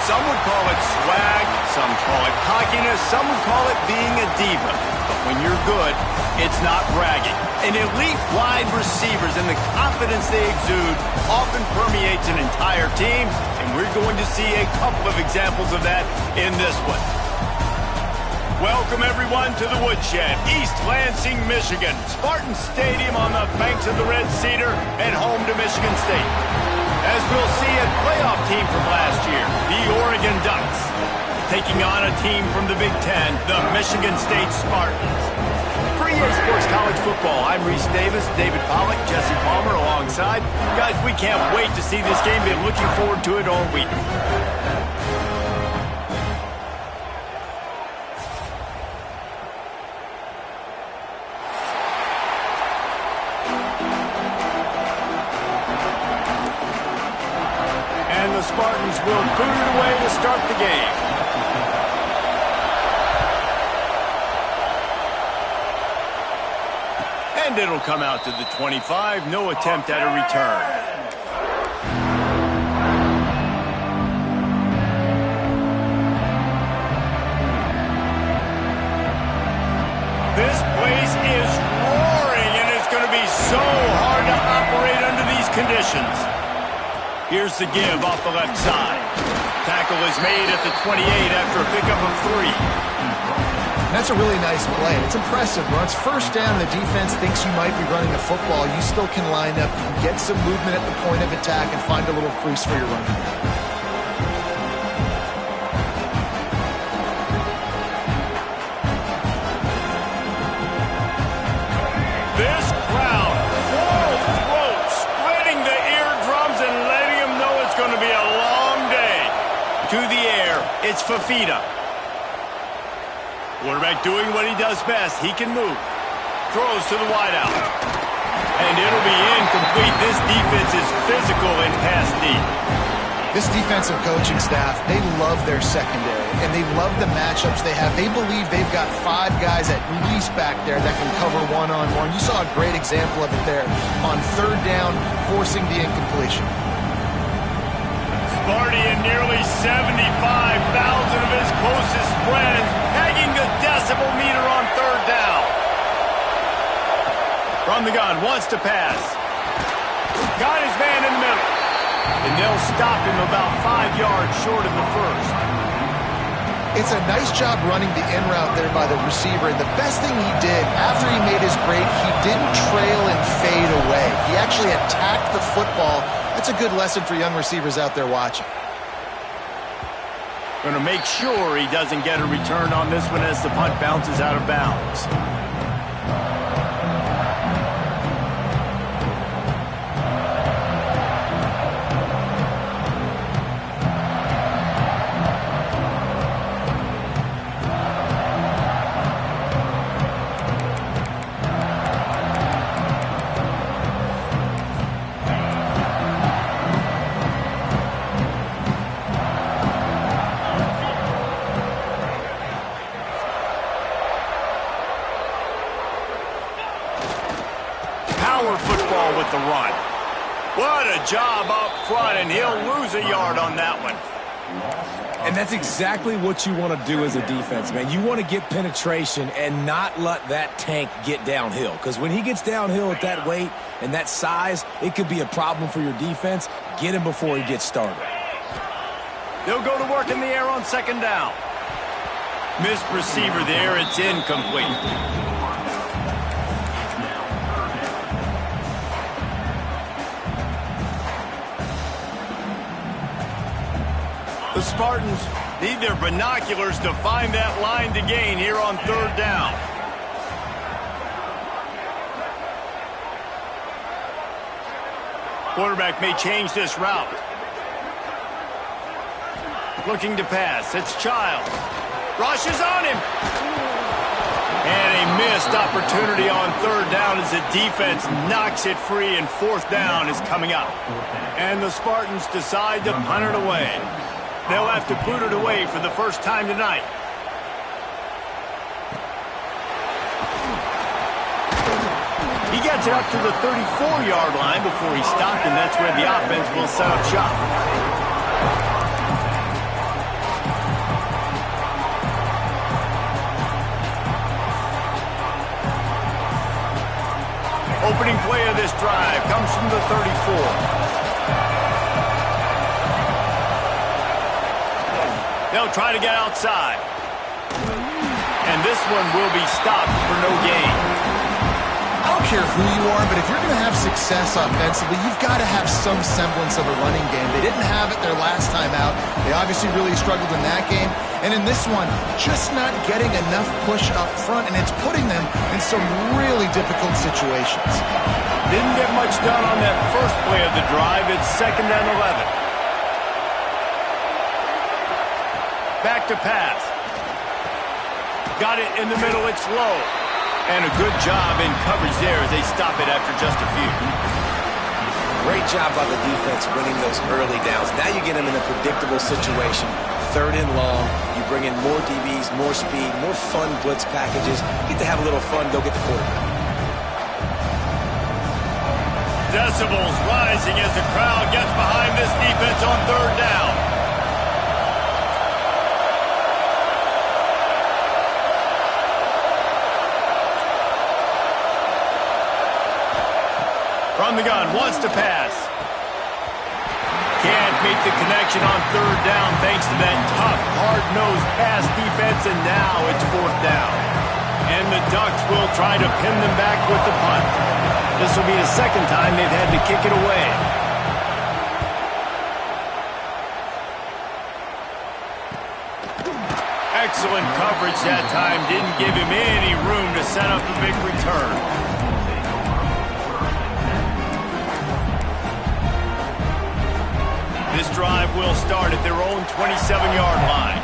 Some would call it swag, some call it cockiness, some would call it being a diva. But when you're good, it's not bragging. An elite wide receivers and the confidence they exude often permeates an entire team, and we're going to see a couple of examples of that in this one. Welcome, everyone, to the Woodshed, East Lansing, Michigan. Spartan Stadium on the banks of the Red Cedar and home to Michigan State. As we'll see, a playoff team from last year, the Oregon Ducks, taking on a team from the Big Ten, the Michigan State Spartans. For EA Sports College Football, I'm Reese Davis, David Pollack, Jesse Palmer alongside. Guys, we can't wait to see this game. Been looking forward to it all week. The Spartans will boot it away to start the game. And it'll come out to the 25. No attempt at a return. This place is roaring, and it's going to be so hard to operate under these conditions. Here's the give off the left side. Tackle is made at the 28 after a pickup of 3. That's a really nice play. It's impressive. When it's first down, the defense thinks you might be running the football. You still can line up, you can get some movement at the point of attack, and find a little crease for your running back. This crowd, full throat, spreading the eardrums and letting them know it's going to be a long day. To the air, it's Fafita. Quarterback doing what he does best. He can move. Throws to the wideout. And it'll be incomplete. This defense is physical and pass deep. This defensive coaching staff, they love their secondary, and they love the matchups they have. They believe they've got 5 guys at least back there that can cover one-on-one. You saw a great example of it there on third down, forcing the incompletion. Sparty and nearly 75,000 of his closest friends pegging the decibel meter on third down. From the gun, wants to pass. Got his man in the middle. And they'll stop him about 5 yards short of the first. It's a nice job running the in route there by the receiver. And the best thing he did after he made his break, he didn't trail and fade away. He actually attacked the football. That's a good lesson for young receivers out there watching. Going to make sure he doesn't get a return on this one as the punt bounces out of bounds. Football with the run. What a job up front, and he'll lose a yard on that one. And that's exactly what you want to do as a defense, man. You want to get penetration and not let that tank get downhill. Because when he gets downhill at that weight and that size, it could be a problem for your defense. Get him before he gets started. They'll go to work in the air on second down. Missed receiver there. It's incomplete. The Spartans need their binoculars to find that line to gain here on third down. Quarterback may change this route. Looking to pass. It's Childs. Rushes on him. And a missed opportunity on third down as the defense knocks it free, and fourth down is coming up. And the Spartans decide to punt it away. They'll have to boot it away for the first time tonight. He gets it up to the 34-yard line before he stopped, and that's where the offense will set up shop. Opening play of this drive comes from the 34. They'll try to get outside. And this one will be stopped for no gain. I don't care who you are, but if you're going to have success offensively, you've got to have some semblance of a running game. They didn't have it their last time out. They obviously really struggled in that game. And in this one, just not getting enough push up front, and it's putting them in some really difficult situations. Didn't get much done on that first play of the drive. It's 2nd and 11. Back to pass. Got it in the middle. It's low. And a good job in coverage there as they stop it after just a few. Great job by the defense winning those early downs. Now you get them in a predictable situation. 3rd and long. You bring in more DBs, more speed, more fun blitz packages. You get to have a little fun. Go get the quarterback. Decibels rising as the crowd gets behind this defense on 3rd down. From the gun, wants to pass. Can't make the connection on 3rd down thanks to that tough, hard-nosed pass defense, and now it's 4th down. And the Ducks will try to pin them back with the punt. This will be the 2nd time they've had to kick it away. Excellent coverage that time. Didn't give him any room to set up a big return. This drive will start at their own 27-yard line.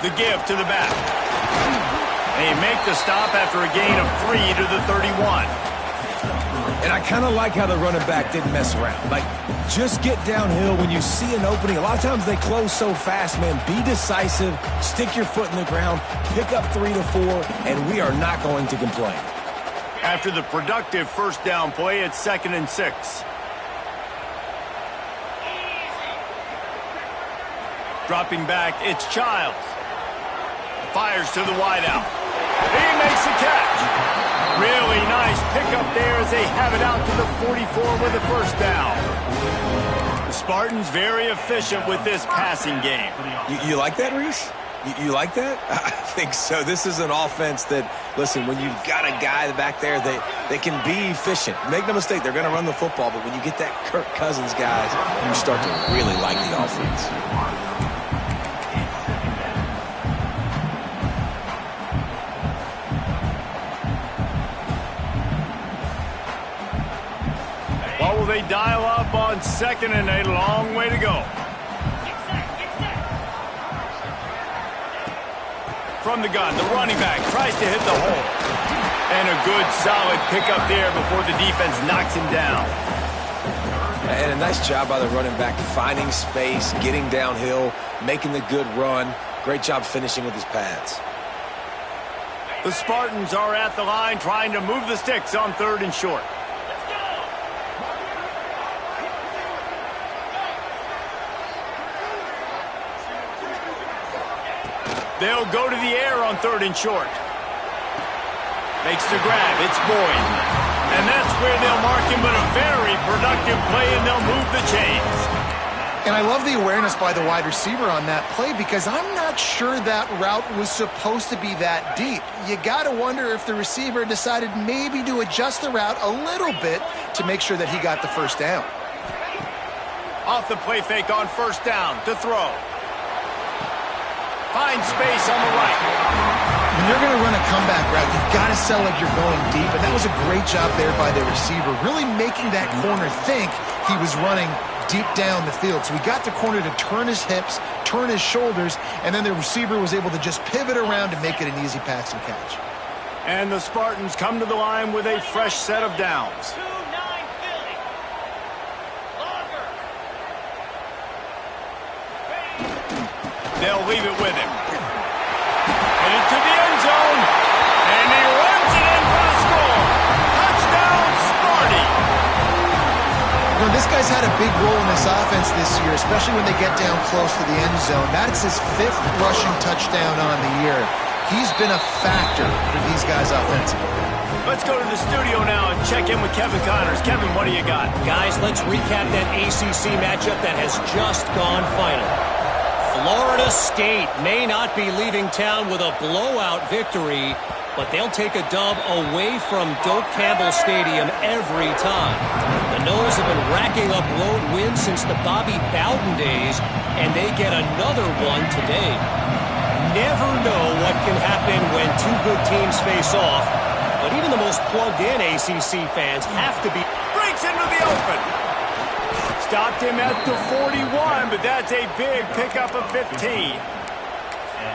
The give to the back. They make the stop after a gain of 3 to the 31. And I kind of like how the running back didn't mess around. Like, just get downhill when you see an opening. A lot of times they close so fast, man. Be decisive, stick your foot in the ground, pick up 3 to 4, and we are not going to complain. After the productive 1st down play, it's 2nd and 6. Dropping back, it's Childs. Fires to the wideout. He makes the catch. Really nice pickup there as they have it out to the 44 with a 1st down. The Spartans very efficient with this passing game. You like that, Reese? You like that? I think so. This is an offense that, listen, when you've got a guy back there, they can be efficient. Make no mistake, they're going to run the football, but when you get that Kirk Cousins guys, you start to really like the offense. What will they dial up on 2nd and a long way to go? From the gun, the running back tries to hit the hole. And a good, solid pickup there before the defense knocks him down. And a nice job by the running back, finding space, getting downhill, making the good run. Great job finishing with his pads. The Spartans are at the line trying to move the sticks on 3rd and short. They'll go to the air on 3rd and short. Makes the grab. It's Boyd. And that's where they'll mark him, but a very productive play, and they'll move the chains. And I love the awareness by the wide receiver on that play because I'm not sure that route was supposed to be that deep. You got to wonder if the receiver decided maybe to adjust the route a little bit to make sure that he got the 1st down. Off the play fake on 1st down to throw. Finds space on the right. When you're going to run a comeback route, you've got to sell like you're going deep, and that was a great job there by the receiver, really making that corner think he was running deep down the field. So he got the corner to turn his hips, turn his shoulders, and then the receiver was able to just pivot around to make it an easy pass and catch. And the Spartans come to the line with a fresh set of downs. They'll leave it with him. Headed to the end zone. And he runs it in for the score. Touchdown, Sparty. You know, this guy's had a big role in this offense this year, especially when they get down close to the end zone. That's his 5th rushing touchdown on the year. He's been a factor for these guys offensively. Let's go to the studio now and check in with Kevin Connors. Kevin, what do you got? Guys, let's recap that ACC matchup that has just gone final. Florida State may not be leaving town with a blowout victory, but they'll take a dub away from Doak Campbell Stadium every time. The Noles have been racking up road wins since the Bobby Bowden days, and they get another one today. Never know what can happen when two good teams face off, but even the most plugged-in ACC fans have to be... Breaks into the open. Stopped him at the 41, but that's a big pickup of 15.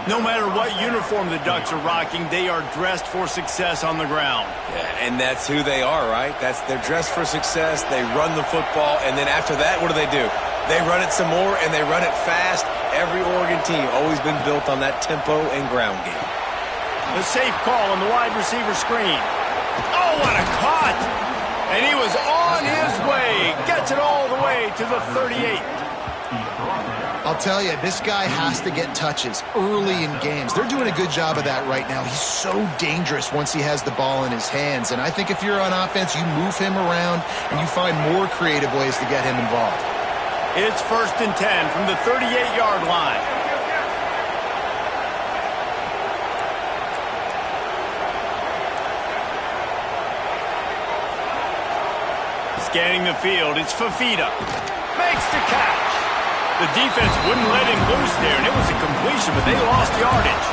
No matter what uniform the Ducks are rocking, they are dressed for success on the ground. Yeah, and that's who they are, right? They're dressed for success. They run the football, and then after that, what do? They run it some more, and they run it fast. Every Oregon team always been built on that tempo and ground game. The safe call on the wide receiver screen. Oh, what a cut! And he was on his way. Gets it all the way to the 38. I'll tell you, this guy has to get touches early in games. They're doing a good job of that right now. He's so dangerous once he has the ball in his hands. And I think if you're on offense, you move him around and you find more creative ways to get him involved. It's 1st and 10 from the 38-yard line. Scanning the field, it's Fafita. Makes the catch. The defense wouldn't let him loose there, and it was a completion, but they lost yardage.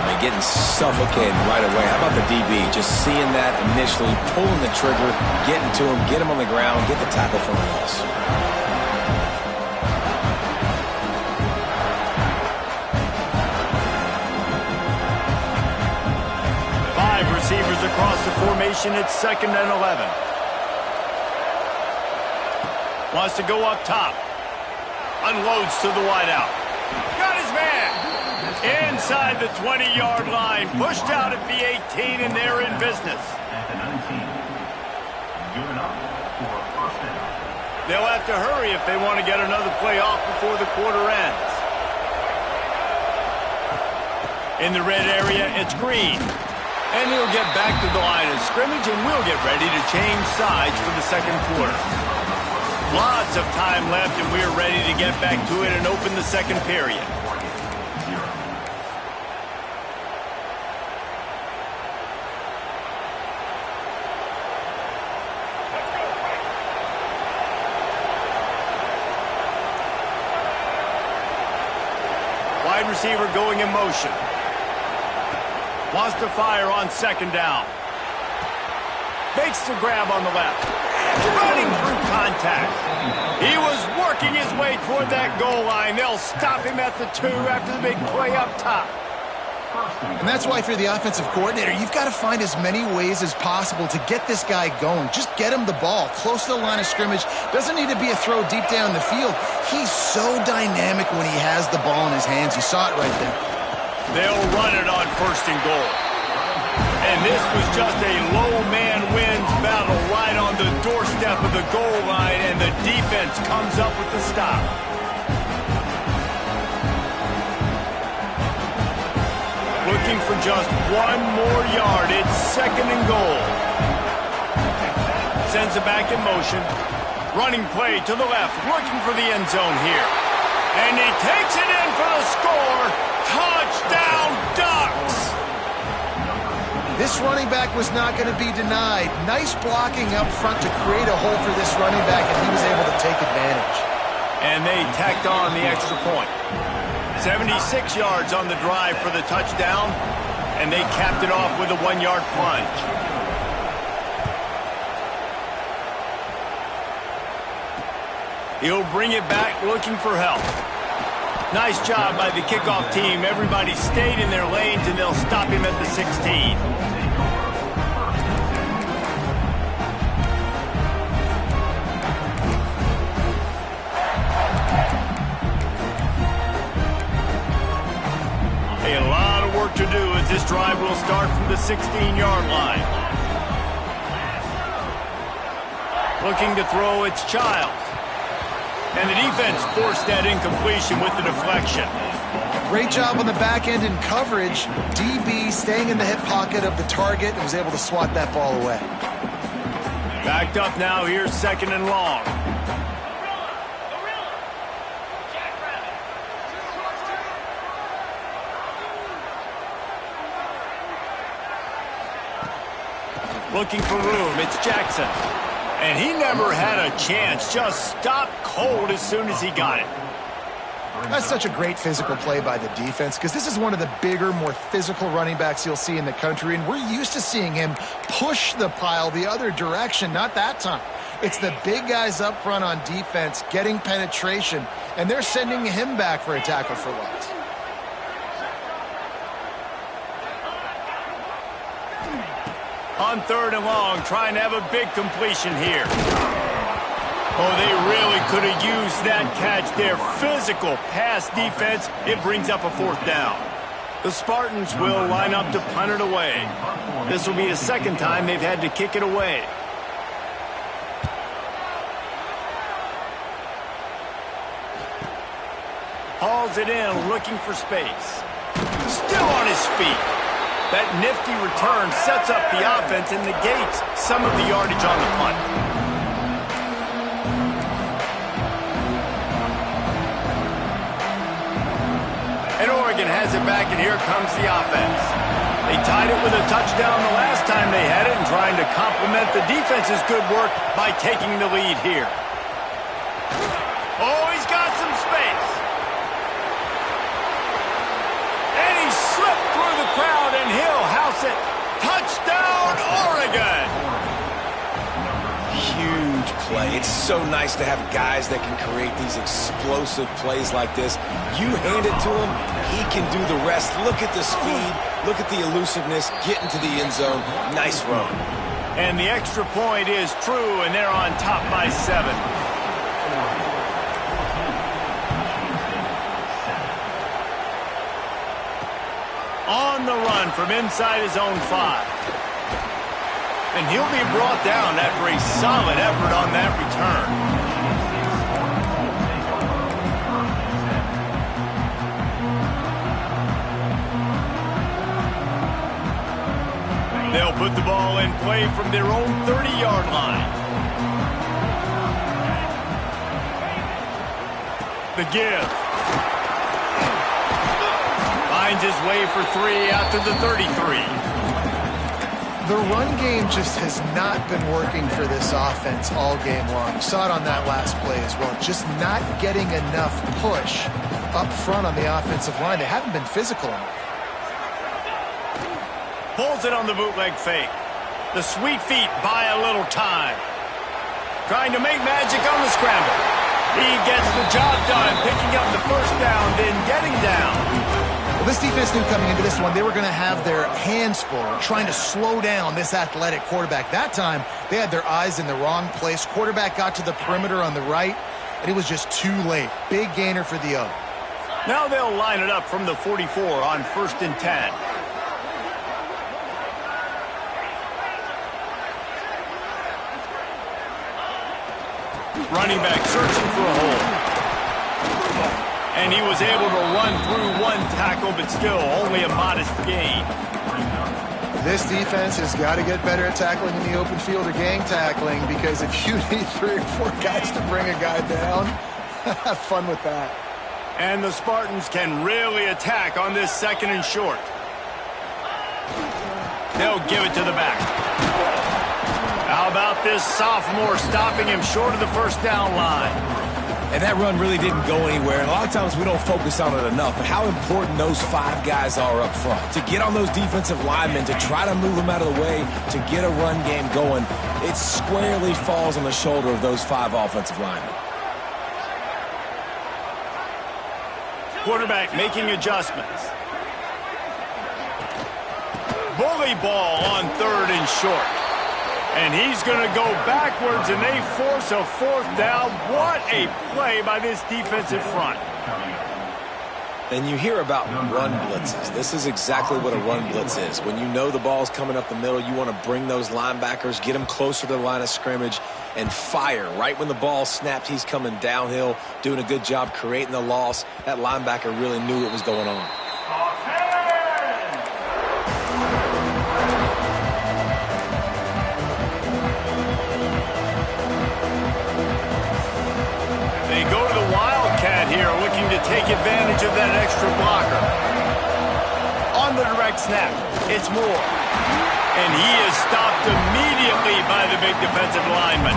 They're getting suffocated right away. How about the DB? Just seeing that initially, pulling the trigger, getting to him, get him on the ground, get the tackle for a loss. Five receivers across the formation. It's 2nd and 11. Wants to go up top. Unloads to the wideout. Got his man. Inside the 20-yard line. Pushed out at the 18, and they're in business. They'll have to hurry if they want to get another play off before the quarter ends. In the red area, it's Green. And he'll get back to the line of scrimmage, and we'll get ready to change sides for the second quarter. Lots of time left, and we're ready to get back to it and open the second period. Wide receiver going in motion. Wants to fire on 2nd down. Makes the grab on the left. Running through contact. He was working his way toward that goal line. They'll stop him at the 2 after the big play up top. And that's why if you're the offensive coordinator, you've got to find as many ways as possible to get this guy going. Just get him the ball close to the line of scrimmage. Doesn't need to be a throw deep down the field. He's so dynamic when he has the ball in his hands. You saw it right there. They'll run it on 1st and goal. And this was just a low man wins battle right on the doorstep of the goal line, and the defense comes up with the stop. Looking for just one more yard. It's 2nd and goal. Sends it back in motion. Running play to the left, looking for the end zone here. And he takes it in for the score. Touchdown, Ducks! This running back was not going to be denied. Nice blocking up front to create a hole for this running back, and he was able to take advantage. And they tacked on the extra point. 76 yards on the drive for the touchdown, and they capped it off with a 1-yard plunge. He'll bring it back looking for help. Nice job by the kickoff team. Everybody stayed in their lanes, and they'll stop him at the 16. A lot of work to do as this drive will start from the 16-yard line. Looking to throw, it's Childs. And the defense forced that incompletion with the deflection. Great job on the back end in coverage. DB staying in the hip pocket of the target and was able to swat that ball away. Backed up now, here's 2nd and long. Looking for room, it's Jackson. And he never had a chance, just stopped cold as soon as he got it. That's such a great physical play by the defense because this is one of the bigger, more physical running backs you'll see in the country, and we're used to seeing him push the pile the other direction. Not that time. It's the big guys up front on defense getting penetration, and they're sending him back for a tackle for loss. On 3rd and long, trying to have a big completion here. Oh, they really could have used that catch there. Physical pass defense. It brings up a 4th down. The Spartans will line up to punt it away. This will be the 2nd time they've had to kick it away. Hauls it in, looking for space. Still on his feet. That nifty return sets up the offense and negates some of the yardage on the punt. And Oregon has it back, and here comes the offense. They tied it with a touchdown the last time they had it and trying to complement the defense's good work by taking the lead here. Oh, he's got some space. And he slipped through the crowd, and he'll house it. Touchdown, Oregon! Huge play. It's so nice to have guys that can create these explosive plays like this. You hand it to him, he can do the rest. Look at the speed, look at the elusiveness, get into the end zone. Nice run. And the extra point is true, and they're on top by 7. On the run from inside his own 5. And he'll be brought down after a solid effort on that return. They'll put the ball in play from their own 30-yard line. The give. Finds his way for 3 out to the 33. The run game just has not been working for this offense all game long. You saw it on that last play as well. Just not getting enough push up front on the offensive line. They haven't been physical enough. Pulls it on the bootleg fake. The sweet feet buy a little time. Trying to make magic on the scramble. He gets the job done, picking up the 1st down, then getting down. Well, this defense knew coming into this one they were going to have their hands full trying to slow down this athletic quarterback. That time, they had their eyes in the wrong place. Quarterback got to the perimeter on the right, and it was just too late. Big gainer for the O. Now they'll line it up from the 44 on 1st and 10. Running back searching for a hole. And he was able to run through 1 tackle, but still only a modest gain. This defense has got to get better at tackling in the open field or gang tackling, because if you need 3 or 4 guys to bring a guy down, have fun with that. And the Spartans can really attack on this 2nd and short. They'll give it to the back. How about this sophomore stopping him short of the 1st down line? And that run really didn't go anywhere. And a lot of times we don't focus on it enough. But how important those 5 guys are up front. To get on those defensive linemen, to try to move them out of the way, to get a run game going, it squarely falls on the shoulder of those 5 offensive linemen. Quarterback making adjustments. Bully ball on 3rd and short. And he's going to go backwards, and they force a 4th down. What a play by this defensive front. And you hear about run blitzes. This is exactly what a run blitz is. When you know the ball's coming up the middle, you want to bring those linebackers, get them closer to the line of scrimmage, and fire. Right when the ball snapped, he's coming downhill, doing a good job creating the loss. That linebacker really knew what was going on. They go to the Wildcat here, looking to take advantage of that extra blocker. On the direct snap, it's Moore. And he is stopped immediately by the big defensive lineman.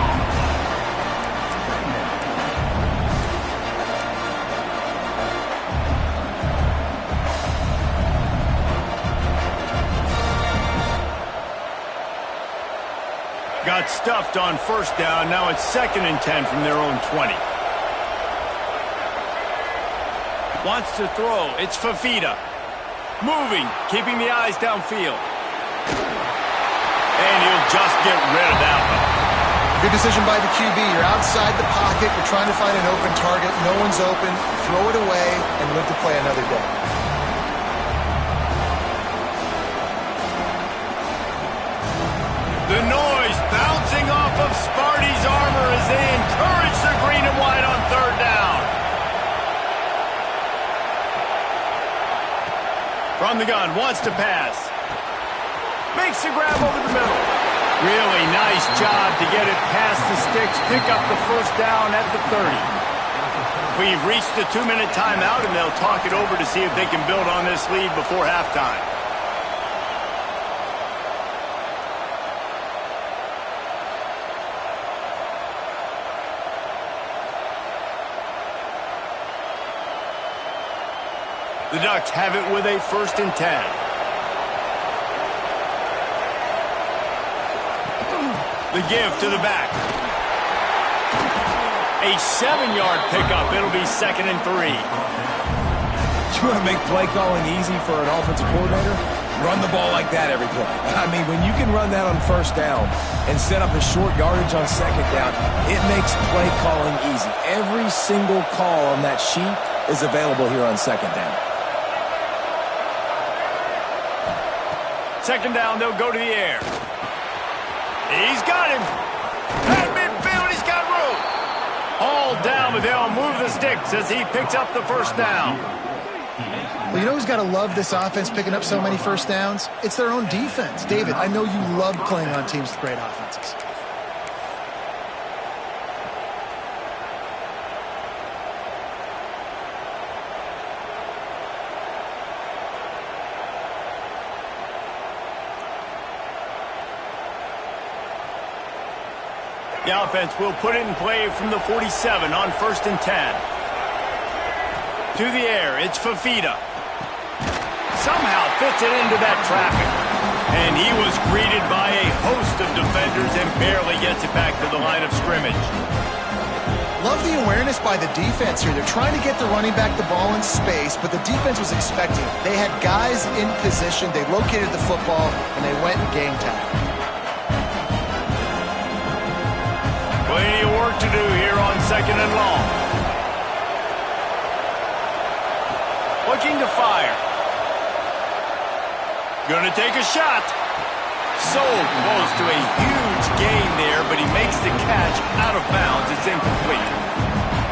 Got stuffed on first down. Now it's 2nd and 10 from their own 20. Wants to throw. It's Fafita. Moving, keeping the eyes downfield. And he'll just get rid of that one. Good decision by the QB. You're outside the pocket. You're trying to find an open target. No one's open. Throw it away and live to play another day. The noise bouncing off of Sparty's armor as they encourage the green and white on 3rd down. From the gun, wants to pass. Makes the grab over the middle. Really nice job to get it past the sticks, pick up the first down at the 30. We've reached the 2-minute timeout, and they'll talk it over to see if they can build on this lead before halftime. The Ducks have it with a 1st and 10. The give to the back. A 7-yard pickup. It'll be 2nd and 3. You want to make play calling easy for an offensive coordinator? Run the ball like that every play. I mean, when you can run that on first down and set up a short yardage on 2nd down, it makes play calling easy. Every single call on that sheet is available here on 2nd down. 2nd down, they'll go to the air. He's got him. At midfield, he's got room. All down, but they'll move the sticks as he picks up the first down. Well, you know who's got to love this offense picking up so many first downs? It's their own defense. David, I know you love playing on teams with great offenses. The offense will put it in play from the 47 on 1st and 10. To the air, it's Fafita. Somehow fits it into that traffic. And he was greeted by a host of defenders and barely gets it back to the line of scrimmage. Love the awareness by the defense here. They're trying to get the running back the ball in space, but the defense was expecting it. They had guys in position. They located the football, and they went and game tackle. Plenty of work to do here on 2nd and long. Looking to fire. Gonna take a shot. So close to a huge gain there, but he makes the catch out of bounds. It's incomplete.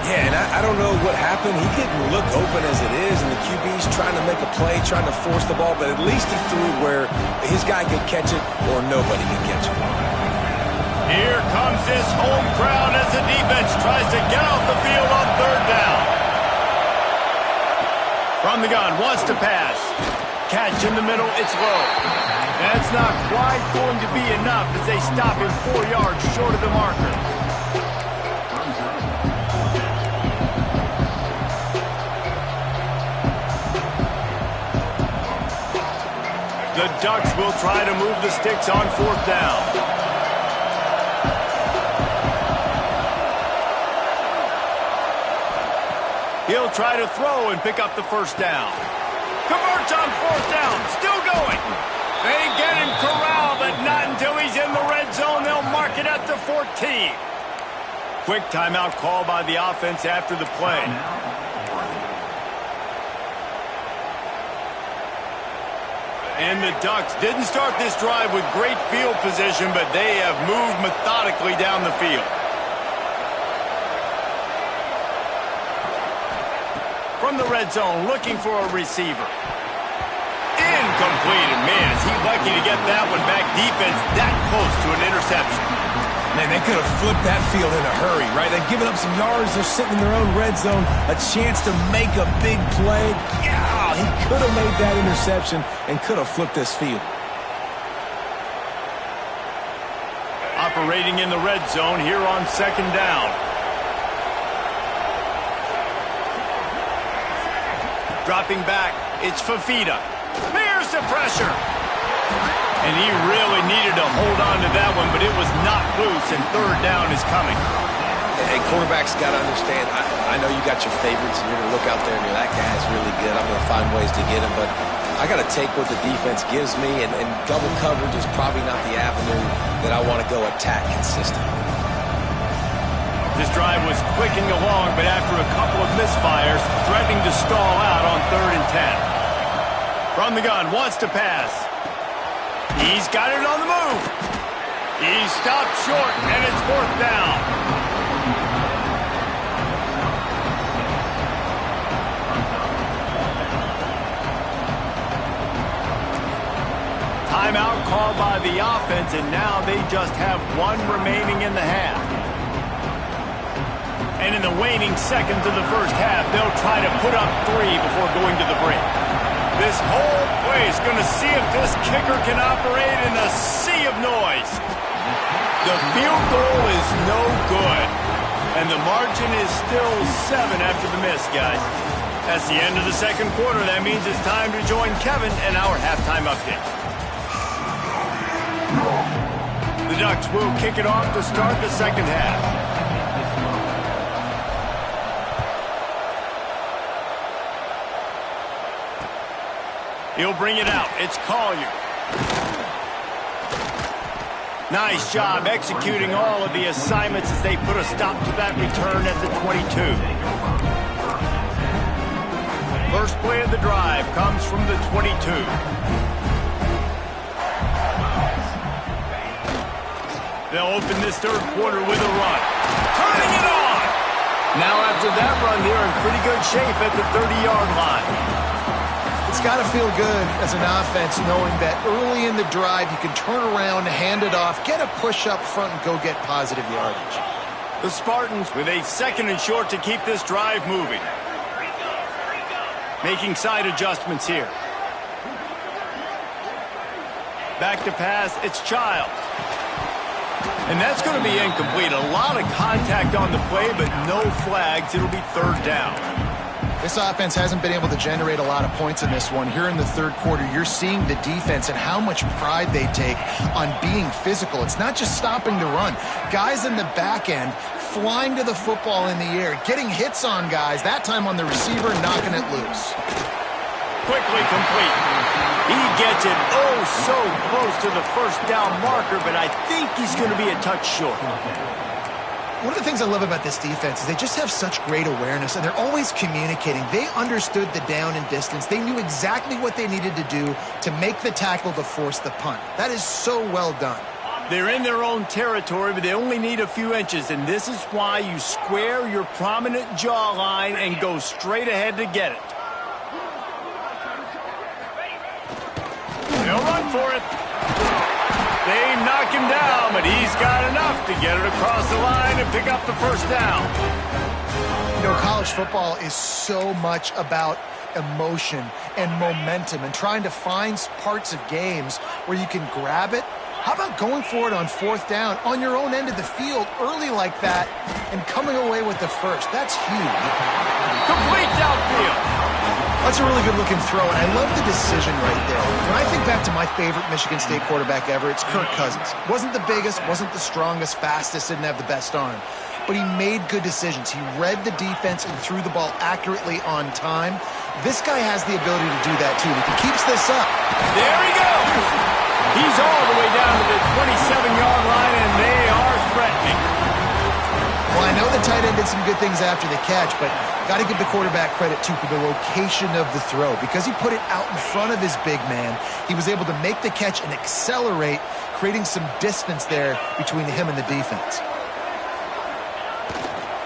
Yeah, and I don't know what happened. He didn't look open as it is, and the QB's trying to make a play, trying to force the ball, but at least he threw it where his guy could catch it or nobody could catch it. Here comes this home crowd as the defense tries to get off the field on 3rd down. From the gun, wants to pass. Catch in the middle, it's low. That's not quite going to be enough as they stop him 4 yards short of the marker. The Ducks will try to move the sticks on 4th down. He'll try to throw and pick up the first down. Converts on 4th down. Still going. They get him corralled, but not until he's in the red zone. They'll mark it at the 14. Quick timeout call by the offense after the play. And the Ducks didn't start this drive with great field position, but they have moved methodically down the field. From the red zone, looking for a receiver. Incomplete, and man, is he lucky to get that one back. Defense that close to an interception. Man, they could have flipped that field in a hurry, right? They've given up some yards. They're sitting in their own red zone. A chance to make a big play. Yeah, he could have made that interception and could have flipped this field. Operating in the red zone here on second down. Dropping back, it's Fafita. Here's the pressure. And he really needed to hold on to that one, but it was not loose, and third down is coming. Hey, quarterbacks got to understand, I know you got your favorites, and you're going to look out there and you're, that guy's really good. I'm going to find ways to get him, but I got to take what the defense gives me, and double coverage is probably not the avenue that I want to go attack consistently. This drive was clicking along, but after a couple of misfires, threatening to stall out on 3rd and 10. From the gun, wants to pass. He's got it on the move. He stopped short, and it's 4th down. Timeout called by the offense, and now they just have one remaining in the half. And in the waning seconds of the first half, they'll try to put up 3 before going to the break. This whole place going to see if this kicker can operate in a sea of noise. The field goal is no good. And the margin is still 7 after the miss, guys. That's the end of the second quarter. That means it's time to join Kevin and our halftime update. The Ducks will kick it off to start the second half. He'll bring it out. It's Collier. Nice job executing all of the assignments as they put a stop to that return at the 22. First play of the drive comes from the 22. They'll open this third quarter with a run. Turning it on! Now after that run, they're in pretty good shape at the 30-yard line. It's got to feel good as an offense knowing that early in the drive you can turn around, hand it off, get a push up front, and go get positive yardage. The Spartans with a 2nd and short to keep this drive moving. Making side adjustments here. Back to pass, it's Childs. And that's going to be incomplete. A lot of contact on the play, but no flags. It'll be 3rd down. This offense hasn't been able to generate a lot of points in this one. Here in the third quarter, you're seeing the defense and how much pride they take on being physical. It's not just stopping the run. Guys in the back end flying to the football in the air, getting hits on guys, that time on the receiver, knocking it loose. Quickly complete. He gets it so close to the first down marker, but I think he's going to be a touch short. One of the things I love about this defense is they just have such great awareness, and they're always communicating. They understood the down and distance. They knew exactly what they needed to do to make the tackle to force the punt. That is so well done. They're in their own territory, but they only need a few inches, and this is why you square your prominent jawline and go straight ahead to get it. They'll run for it. They knock him down, but he's got enough to get it across the line and pick up the first down. You know, college football is so much about emotion and momentum and trying to find parts of games where you can grab it. How about going for it on 4th down on your own end of the field early like that and coming away with the first? That's huge. Complete downfield. That's a really good-looking throw, and I love the decision right there. When I think back to my favorite Michigan State quarterback ever, it's Kirk Cousins. Wasn't the biggest, wasn't the strongest, fastest, didn't have the best arm. But he made good decisions. He read the defense and threw the ball accurately on time. This guy has the ability to do that, too. If he keeps this up. There he goes. He's all the way down to the 27-yard line, and they are threatening. Well, I know the tight end did some good things after the catch, but got to give the quarterback credit, too, for the location of the throw. Because he put it out in front of his big man, he was able to make the catch and accelerate, creating some distance there between him and the defense.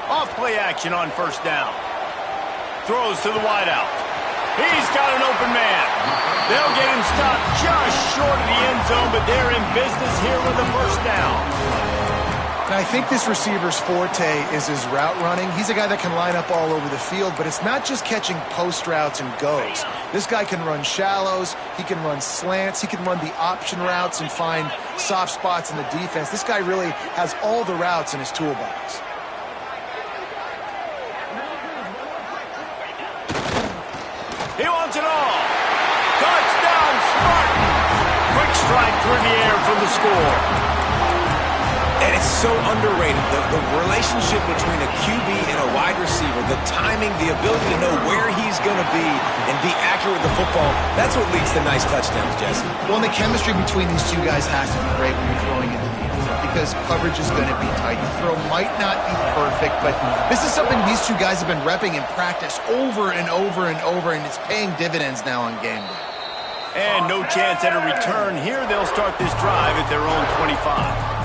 Off-play action on first down. Throws to the wideout. He's got an open man. They'll get him stopped just short of the end zone, but they're in business here with a first down. And I think this receiver's forte is his route running. He's a guy that can line up all over the field, but it's not just catching post routes and goes. This guy can run shallows, he can run slants, he can run the option routes and find soft spots in the defense. This guy really has all the routes in his toolbox. He wants it all. Touchdown, Spartans. Quick strike through the air for the score. And it's so underrated, the relationship between a QB and a wide receiver, the timing, the ability to know where he's going to be and be accurate with the football, that's what leads to nice touchdowns, Jesse. Well, and the chemistry between these two guys has to be great when you're throwing into the end zone because coverage is going to be tight. The throw might not be perfect, but this is something these two guys have been repping in practice over and over and over, and it's paying dividends now on game day. And no chance at a return here. They'll start this drive at their own 25.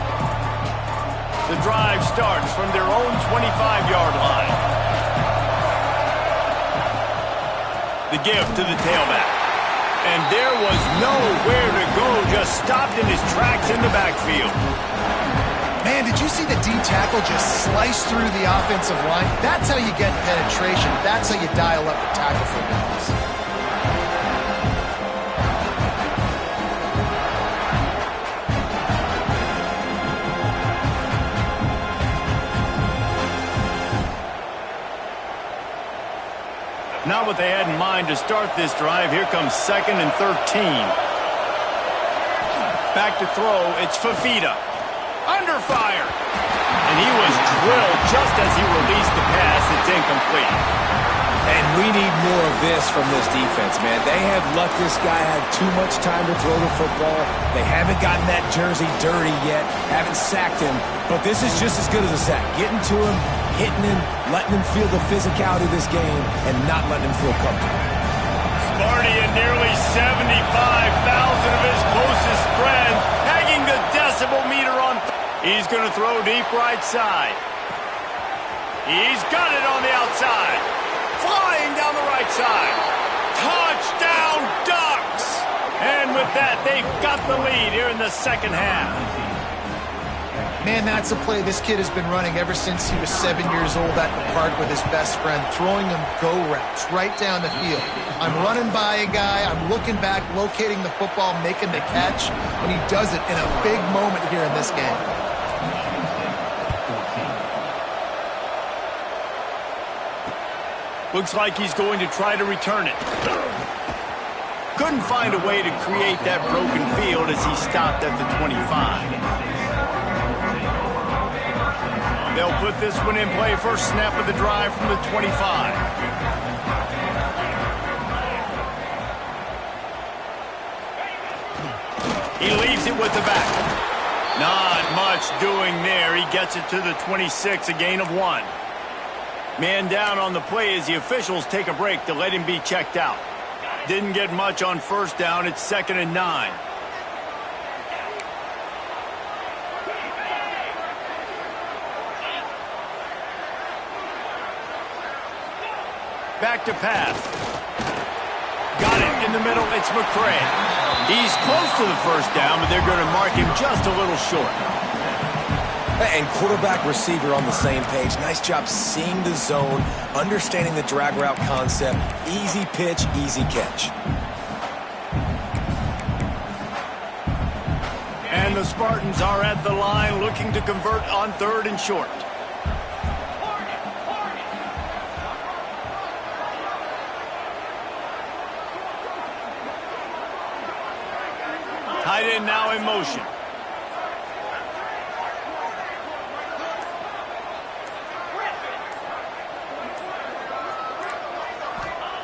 The drive starts from their own 25-yard line. The give to the tailback. And there was nowhere to go, just stopped in his tracks in the backfield. Man, did you see the D tackle just slice through the offensive line? That's how you get penetration. That's how you dial up the tackle for guys. Not what they had in mind to start this drive. Here comes 2nd and 13. Back to throw. It's Fafita. Under fire. And he was drilled just as he released the pass. It's incomplete. And we need more of this from this defense, man. They have let this guy have too much time to throw the football. They haven't gotten that jersey dirty yet, haven't sacked him. But this is just as good as a sack. Getting to him, hitting him, letting him feel the physicality of this game, and not letting him feel comfortable. Sparty and nearly 75,000 of his closest friends hanging the decibel meter on. He's going to throw deep right side. He's got it on the outside. Flying down the right side. Touchdown, Ducks! And with that, they've got the lead here in the second half. Man, that's a play this kid has been running ever since he was 7 years old at the park with his best friend, throwing him go routes right down the field. I'm running by a guy, I'm looking back, locating the football, making the catch, and he does it in a big moment here in this game. Looks like he's going to try to return it. Couldn't find a way to create that broken field as he stopped at the 25. They'll put this one in play. First snap of the drive from the 25. He leaves it with the back. Not much doing there. He gets it to the 26, a gain of 1. Man down on the play as the officials take a break to let him be checked out. Didn't get much on first down. It's 2nd and 9. Back to pass. Got it in the middle. It's McCray. He's close to the first down, but they're going to mark him just a little short. And quarterback receiver on the same page. Nice job seeing the zone, understanding the drag route concept. Easy pitch, easy catch. And the Spartans are at the line looking to convert on 3rd and short. Tight end now in motion.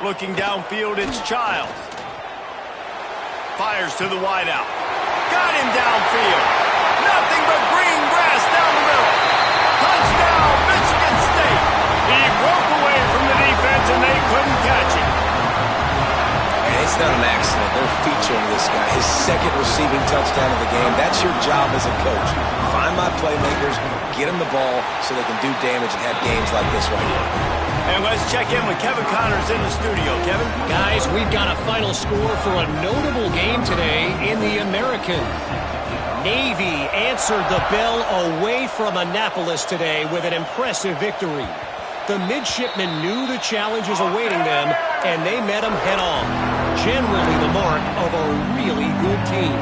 Looking downfield, it's Childs. Fires to the wideout. Got him downfield. Nothing but green grass down the middle. Touchdown, Michigan. broke away from the defense, and they couldn't catch it. And it's not an accident. They're featuring this guy. His second receiving touchdown of the game. That's your job as a coach. Find my playmakers, get them the ball so they can do damage and have games like this right here. And let's check in with Kevin Connors in the studio. Kevin? Guys, we've got a final score for a notable game today in the American. Navy answered the bell away from Annapolis today with an impressive victory. The midshipmen knew the challenges awaiting them, and they met them head-on. Generally the mark of a really good team.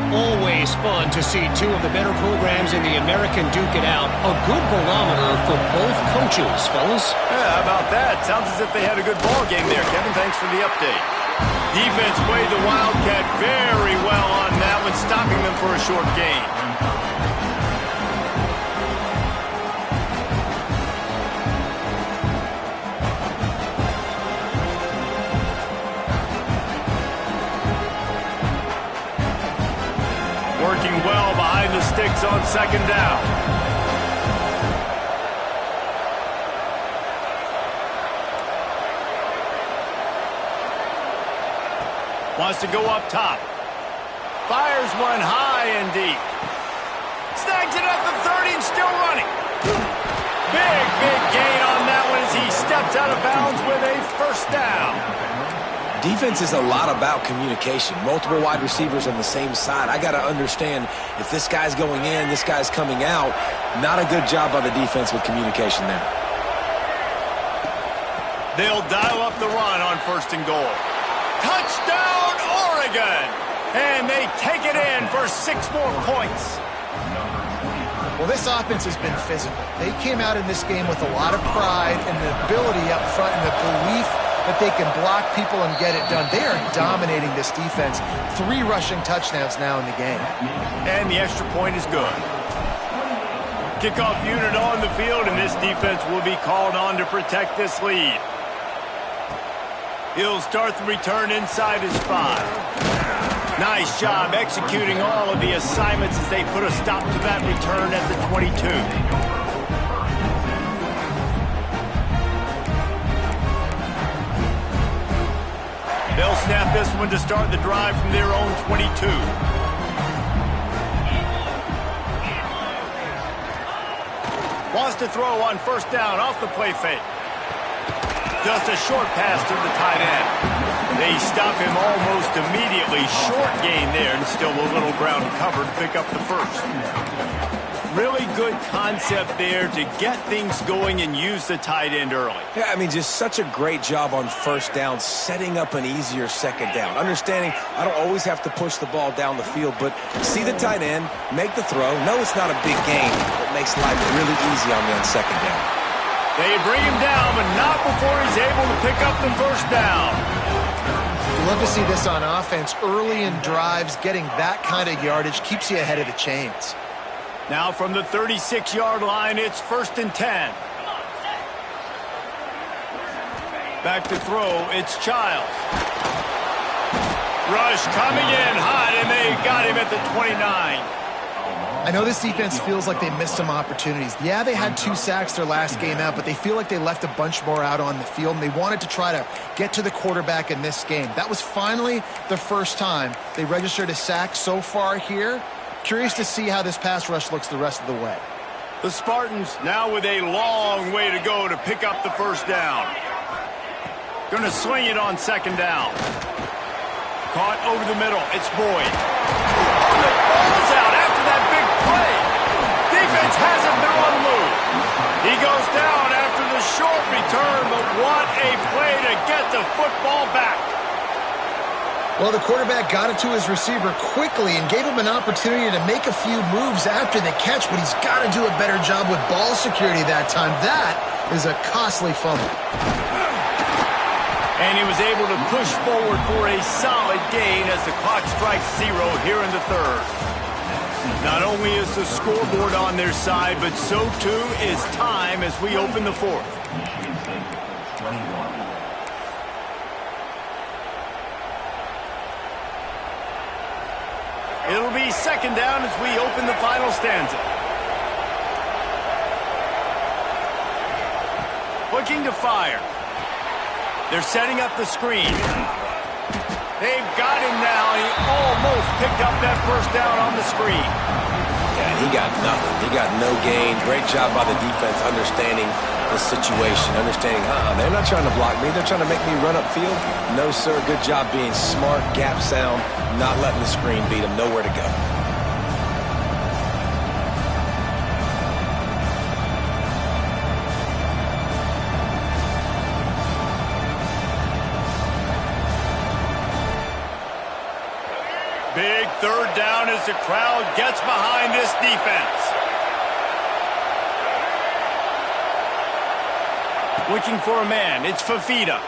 Always fun to see two of the better programs in the American duke it out. A good barometer for both coaches, fellas. Yeah, how about that? Sounds as if they had a good ball game there, Kevin. Thanks for the update. Defense played the Wildcat very well on that one, stopping them for a short gain. Working well behind the sticks on second down. Wants to go up top. Fires one high and deep. Snags it at the 30 and still running. Big gain on that one as he steps out of bounds with a first down. Defense is a lot about communication. Multiple wide receivers on the same side. I got to understand if this guy's going in, this guy's coming out. Not a good job by the defense with communication there. They'll dial up the run on first and goal. Touchdown, Oregon! And they take it in for 6 more points. Well, this offense has been physical. They came out in this game with a lot of pride and the ability up front and the belief that they can block people and get it done. They are dominating this defense. 3 rushing touchdowns now in the game. And the extra point is good. Kickoff unit on the field, and this defense will be called on to protect this lead. He'll start the return inside his 5. Nice job executing all of the assignments as they put a stop to that return at the 22. They'll snap this one to start the drive from their own 22. Wants to throw on first down off the play fake. Just a short pass to the tight end. They stop him almost immediately. Short gain there, and still a little ground to cover to pick up the first. Really good concept there to get things going and use the tight end early. Yeah, I mean, just such a great job on first down, setting up an easier second down. Understanding I don't always have to push the ball down the field, but see the tight end, make the throw. No, it's not a big gain. It makes life really easy on me on second down. They bring him down, but not before he's able to pick up the first down. Love to see this on offense. Early in drives, getting that kind of yardage keeps you ahead of the chains. Now from the 36-yard line, it's first and 10. Back to throw, it's Childs. Rush coming in hot, and they got him at the 29. I know this defense feels like they missed some opportunities. Yeah, they had 2 sacks their last game out, but they feel like they left a bunch more out on the field, and they wanted to try to get to the quarterback in this game. That was finally the first time they registered a sack so far here. Curious to see how this pass rush looks the rest of the way. The Spartans now with a long way to go to pick up the first down. Going to swing it on second down. Caught over the middle. It's Boyd. Oh, the ball's out after that big play. Defense has him. They're on the move. He goes down after the short return, but what a play to get the football back. Well, the quarterback got it to his receiver quickly and gave him an opportunity to make a few moves after the catch, but he's got to do a better job with ball security that time. That is a costly fumble. And he was able to push forward for a solid gain as the clock strikes 0 here in the third. Not only is the scoreboard on their side, but so too is time as we open the fourth. It'll be second down as we open the final stanza. Looking to fire. They're setting up the screen. They've got him now. He almost picked up that first down on the screen. Yeah, he got nothing. He got no gain. Great job by the defense understanding the situation, understanding, they're not trying to block me. They're trying to make me run upfield. No, sir. Good job being smart, gap sound, not letting the screen beat him. Nowhere to go. Big third down as the crowd gets behind this defense. Looking for a man. It's Fafita.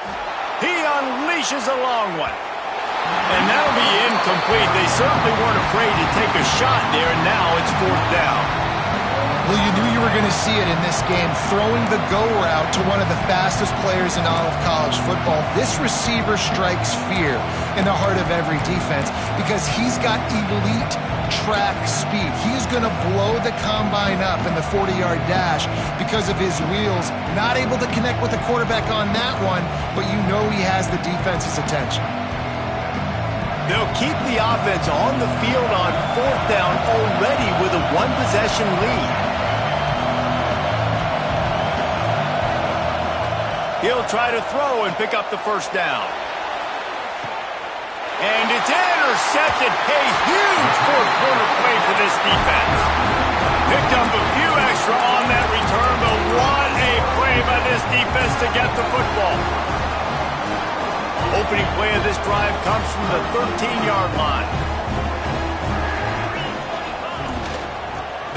He unleashes a long one. And that'll be incomplete. They certainly weren't afraid to take a shot there, and now it's fourth down. Well, you knew you were going to see it in this game, throwing the go route to one of the fastest players in all of college football. This receiver strikes fear in the heart of every defense because he's got elite track speed. He's going to blow the combine up in the 40-yard dash because of his wheels. Not able to connect with the quarterback on that one, but you know he has the defense's attention. They'll keep the offense on the field on fourth down already with a one-possession lead. He'll try to throw and pick up the first down. And it's intercepted. A huge fourth-quarter play for this defense. Picked up a few extra on that return, but what a play by this defense to get the football. Opening play of this drive comes from the 13-yard line.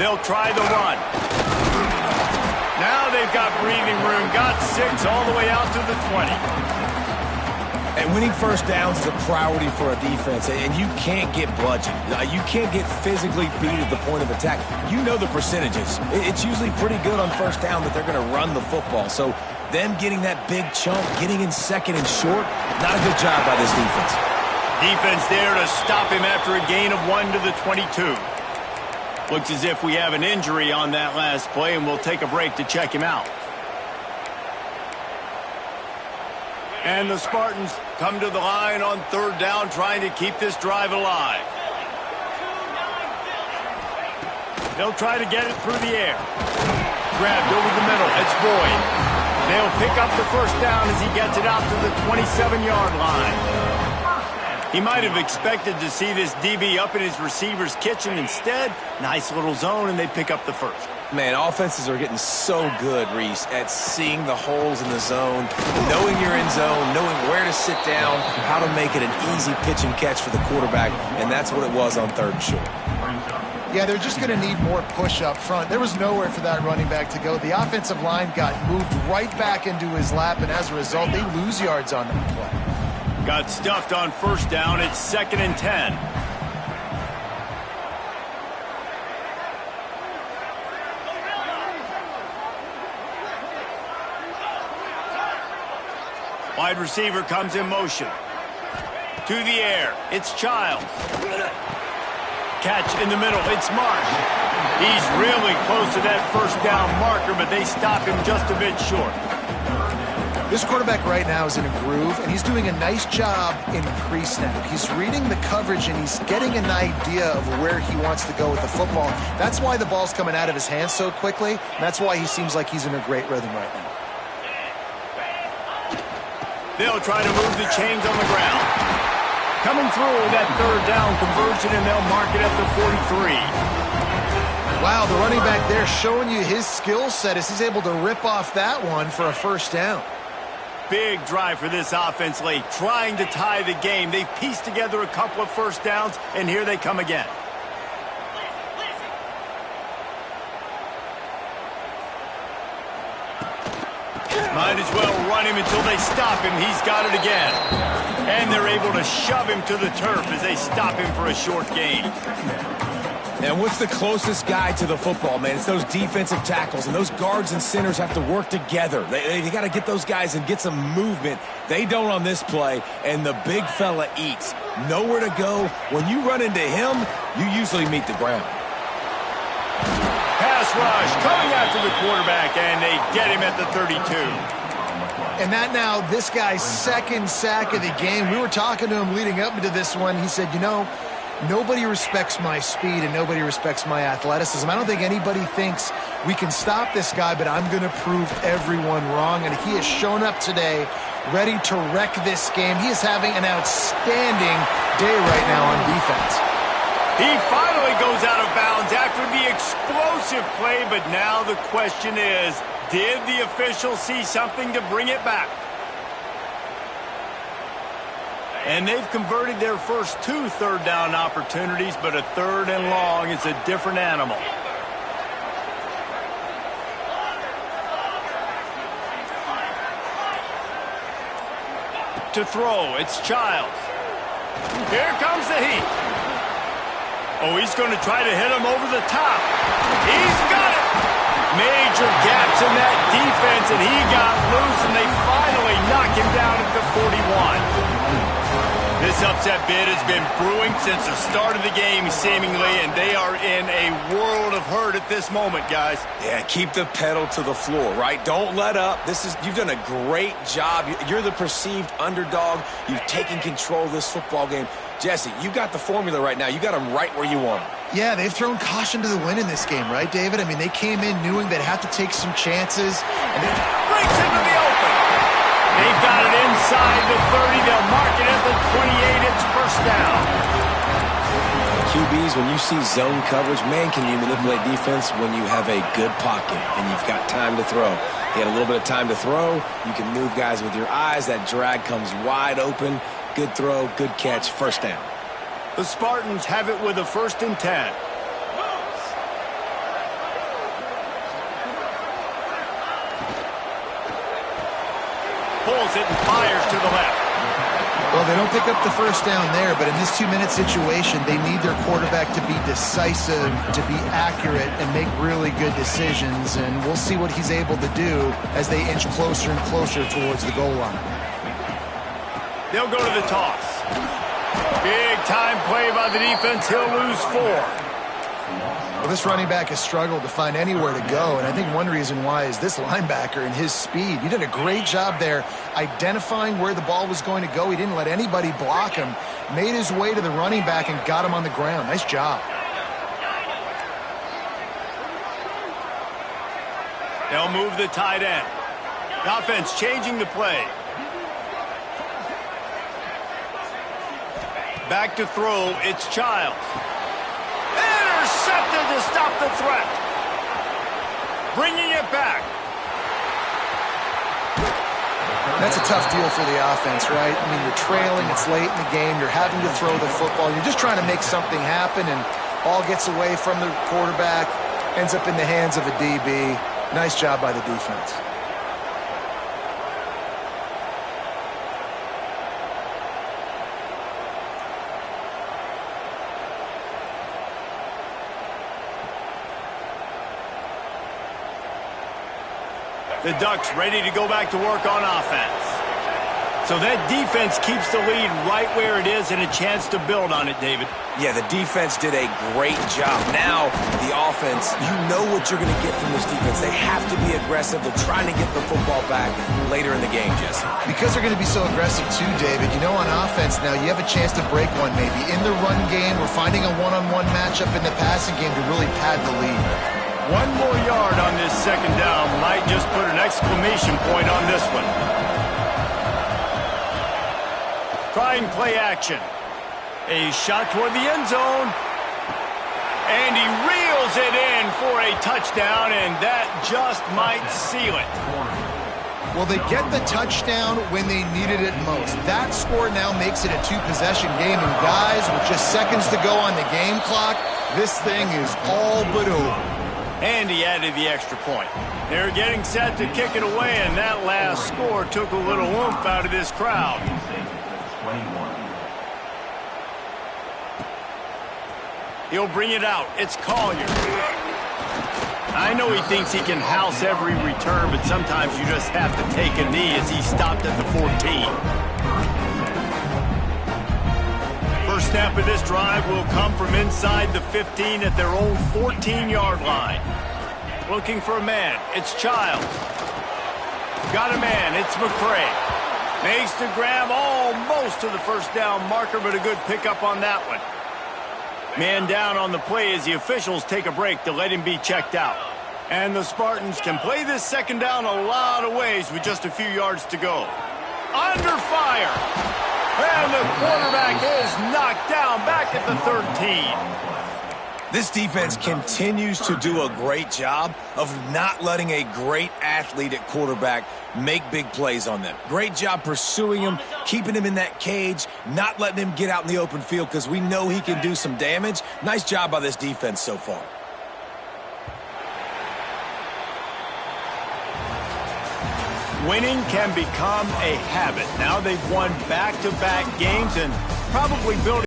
They'll try the run. Now they've got breathing room, got 6 all the way out to the 20. And winning first downs is a priority for a defense, and you can't get bludgeoned. You can't get physically beat at the point of attack. You know the percentages. It's usually pretty good on first down that they're going to run the football. So them getting that big chunk, getting in second and short, not a good job by this defense. Defense there to stop him after a gain of 1 to the 22. Looks as if we have an injury on that last play, and we'll take a break to check him out. And the Spartans come to the line on third down, trying to keep this drive alive. They'll try to get it through the air. Grabbed over the middle. It's Boyd. They'll pick up the first down as he gets it out to the 27-yard line. He might have expected to see this DB up in his receiver's kitchen. Instead, nice little zone, and they pick up the first. Man, offenses are getting so good, Reese, at seeing the holes in the zone, knowing you're in zone, knowing where to sit down, how to make it an easy pitch and catch for the quarterback, and that's what it was on third and short. Yeah, they're just going to need more push up front. There was nowhere for that running back to go. The offensive line got moved right back into his lap, and as a result, they lose yards on that play. Got stuffed on first down. It's 2nd and 10. Wide receiver comes in motion. To the air. It's Childs. Catch in the middle. It's Marsh. He's really close to that first down marker, but they stop him just a bit short. This quarterback right now is in a groove, and he's doing a nice job in pre-snap. He's reading the coverage, and he's getting an idea of where he wants to go with the football. That's why the ball's coming out of his hands so quickly, and that's why he seems like he's in a great rhythm right now. They'll try to move the chains on the ground. Coming through that third down conversion, and they'll mark it at the 43. Wow, the running back there showing you his skill set as he's able to rip off that one for a first down. Big drive for this offense late, trying to tie the game. They've pieced together a couple of first downs, and here they come again. Might as well run him until they stop him. He's got it again. And they're able to shove him to the turf as they stop him for a short gain. And what's the closest guy to the football, man? It's those defensive tackles, and those guards and centers have to work together. They got to get those guys and get some movement. They don't on this play, and the big fella eats. Nowhere to go. When you run into him, you usually meet the ground. Pass rush coming after the quarterback, and they get him at the 32. And this guy's second sack of the game. We were talking to him leading up into this one. He said, nobody respects my speed and nobody respects my athleticism. I don't think anybody thinks we can stop this guy, but I'm going to prove everyone wrong. And he has shown up today ready to wreck this game. He is having an outstanding day right now on defense. He finally goes out of bounds after the explosive play, but now the question is, did the official see something to bring it back? And they've converted their first 2 third-down opportunities, but a 3rd and long is a different animal. To throw, it's Childs. Here comes the heat. Oh, he's going to try to hit him over the top. He's got it. Major gaps in that defense, and he got loose, and they finally knock him down at the 41. This upset bid has been brewing since the start of the game, seemingly, and they are in a world of hurt at this moment, guys. Yeah, keep the pedal to the floor, right? Don't let up. You've done a great job. You're the perceived underdog. You've taken control of this football game. Jesse, you got the formula right now. You got them right where you want them. Yeah, they've thrown caution to the wind in this game, right, David? I mean, they came in knowing they'd have to take some chances. And it breaks into the open. They've got it inside the 30. They'll mark it at the 28. It's first down. QBs, when you see zone coverage, man, can you manipulate defense when you have a good pocket and you've got time to throw. He had a little bit of time to throw. You can move guys with your eyes. That drag comes wide open. Good throw, good catch, first down. The Spartans have it with a 1st and 10. Pulls it and fires to the left. Well, they don't pick up the first down there, but in this 2-minute situation, they need their quarterback to be decisive, to be accurate, and make really good decisions. And we'll see what he's able to do as they inch closer and closer towards the goal line. They'll go to the toss. Big time play by the defense. He'll lose 4. Well, this running back has struggled to find anywhere to go, and I think one reason why is this linebacker and his speed. He did a great job there identifying where the ball was going to go. He didn't let anybody block him, made his way to the running back and got him on the ground. Nice job. They'll move the tight end. The offense changing the play. Back to throw, it's Childs. Intercepted to stop the threat. Bringing it back. That's a tough deal for the offense, right? I mean, you're trailing, it's late in the game, you're having to throw the football, you're just trying to make something happen, and ball gets away from the quarterback, ends up in the hands of a DB. Nice job by the defense. The Ducks ready to go back to work on offense. So that defense keeps the lead right where it is and a chance to build on it, David. Yeah, the defense did a great job. Now, the offense, you know what you're going to get from this defense. They have to be aggressive. They're trying to get the football back later in the game, Jesse. Because they're going to be so aggressive too, David. You know, on offense now, you have a chance to break one maybe. In the run game, we're finding a one-on-one matchup in the passing game to really pad the lead. One more yard on this second down might just put an exclamation point on this one. Trying play action. A shot toward the end zone. And he reels it in for a touchdown, and that just might seal it. Well, they get the touchdown when they needed it most. That score now makes it a 2-possession game. And guys, with just seconds to go on the game clock, this thing is all but over. And he added the extra point. They're getting set to kick it away, and that last score took a little oomph out of this crowd. He'll bring it out. It's Collier. I know he thinks he can house every return, but sometimes you just have to take a knee as he stopped at the 14. First snap of this drive will come from inside the 15 at their own 14-yard line. Looking for a man. It's Childs. got a man. It's McCray. Makes the grab almost to the first down marker, but a good pickup on that one. Man down on the play as the officials take a break to let him be checked out. And the Spartans can play this second down a lot of ways with just a few yards to go. Under fire. And the quarterback is knocked down back at the 13. This defense continues to do a great job of not letting a great athlete at quarterback make big plays on them. Great job pursuing him, keeping him in that cage, not letting him get out in the open field because we know he can do some damage. Nice job by this defense so far. Winning can become a habit. Now they've won back-to-back games and probably building